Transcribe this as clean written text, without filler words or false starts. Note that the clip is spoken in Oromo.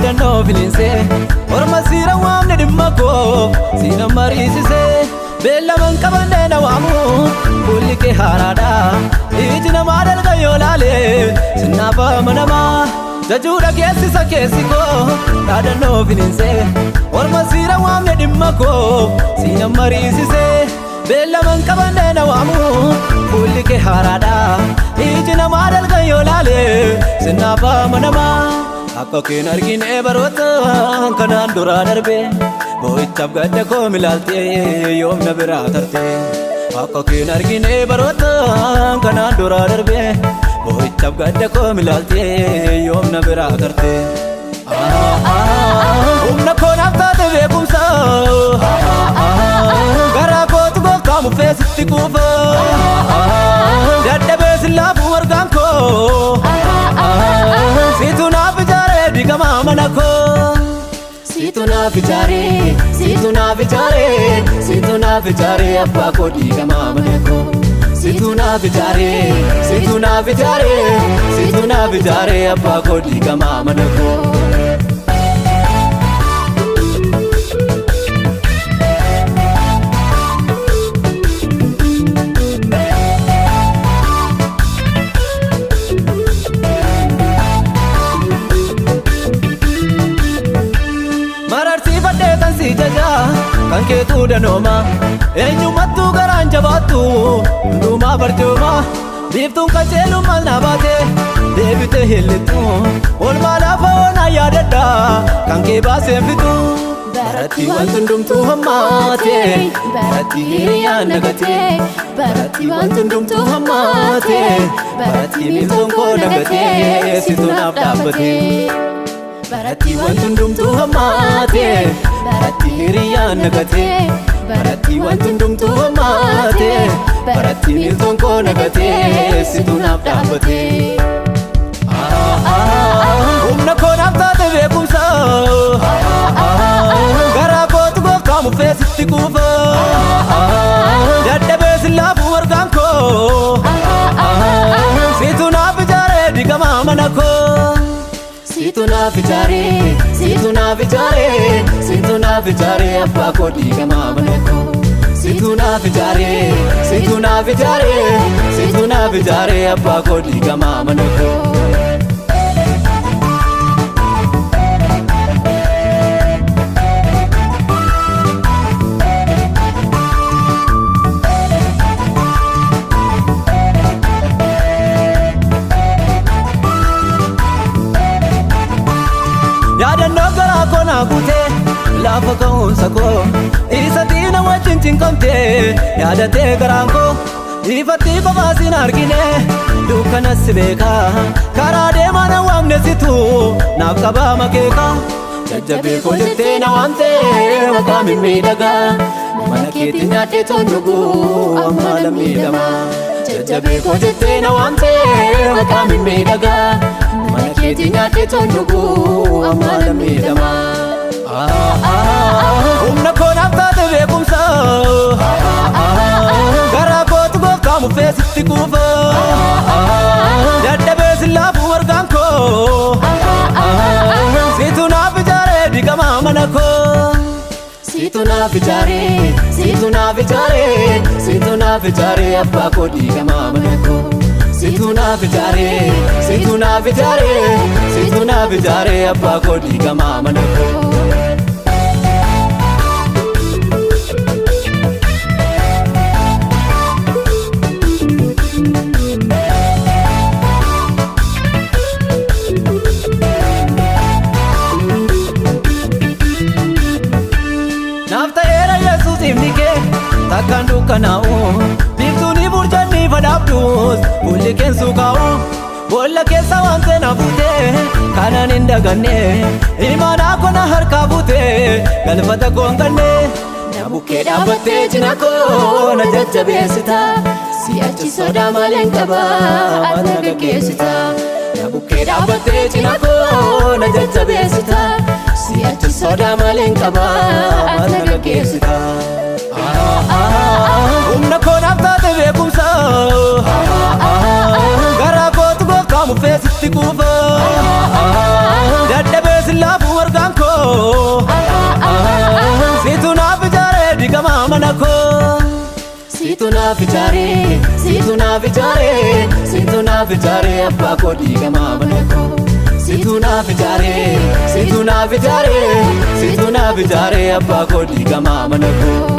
Daadannoo filiinsee orma siira waamne dhimma koo siina mariisisee beellaman qabannee na waamu fuulli kee haaraadha iji namaa dalga yoo laale sinnaaf amanamaa jajuudha keessisa keessi koo daadannoo filiinsee orma siira waamne dhimma koo siina mariisisee beellaman qabannee na waamu fuulli kee haaraadha iji namaa dalga yoo laale sinnaaf amanamaa akka keen argine baroota kanaan duraa darbe boo'ichaaf gadda koo milaaltee yoom na biraa tarte akka keen argine baroota kanaan duraa darbe boo'ichaaf gadda koo milaaltee yoom na biraa tarte humna koo naaf taate beekumsa garaa kootu gooftaa muffee sitti kuufa dadhabee sillaafuu argaan koo situ naaf ijaare digama mana koo situ naaf ijaare situ naaf ijaare situ naaf ijaare abbaa koo digama mana koo situ naaf ijaare situ naaf ijaare situ naaf ijaare abbaa koo digama mana koo kan keetu danooma eenyumattuu garaan jabaattu hundumaa barjooma biiftuun qajeeluu maal naa baate deebite hillittu olmaa lafa oonaa yaadadha kan kee baaseen fixu baratti wanti hundumtuu hammaate baratti hiriyyaan nagate baratti wanti hundumtuu hammaate baratti miiltoon koo nagate situ naaf dhaabbate baratti wanti hundumtuu hammaate baratti hiriyyaan nagate baratti wanti hundumtuu hammaate baratti miiltoon koo nagate situ naaf dhaabbate humna koo naaf taate beekumsa garaa kootu gooftaa muffee sitti kuufa dadhabee sillaafuu argaan koo situ naaf ijaare digama mana koo situ naaf ijaare situ naaf ijaare situ naaf ijaare abbaa koo digama mana koo situ naaf ijaare situ naaf ijaare situ naaf ijaare abbaa koo digama mana koo yaadannoo garaa koo naa guutee laafa ka'umsa koo isa diina wajjin cinqamtee yaadatee garaan koo ifatti qofaa sin argine dukkanas si beeka karaa deemaa na waamne situ naaf qabaa makeeka jajjabee koo jettee na waamtee maqaa mimmiidhagaa mana keetti nyaadhee toon dhuguu amma lammiidhamaa jajjabee koo jettee na waamtee maqaa mimmiidhagaa mana keetti nyaadhee toon dhuguu amma lammiidhamaa humna koo naaf taate beekumsa garaa kootu gooftaa muffee sitti kuufa dadhabee sillaafuu argaan koo situ naaf ijaare digama mana koo situ naaf ijaare situ naaf ijaare situ naaf ijaare abbaa koo digama mana koo situ naaf ijaare situ naaf ijaare situ naaf ijaare abbaa koo digama mana koo naaf ta'eera yesuus ifni kee takkaan dukkanaa'u biiftuuni burjanni fadhaabduus fuulli keensuu kaa'u boolla keessa waan seenaa fuutee kanaan hin daganne imaanaa kona harkaa fuutee galfata koo hin ganne na bukkee dhaabbattee cina koo na jajjabeessita si'achi sodaa maaleen qaba ati na gaggeessita na bukkee dhaabbattee cina koo na jajjabeessita si'achi sodaa maaleen qaba ati na gaggeessita humna koo naaf taate beekumsa garaa kootu gooftaa muffee sitti kuufa dadhabee sillaafuu Situ naaf ijaare digamaa mana koo. Situ naaf ijaare, situ naaf ijaare, situ naaf ijaare abbaa koo digamaa mana koo. Situ naaf ijaare, situ naaf ijaare, situ naaf ijaare abbaa koo digamaa mana koo.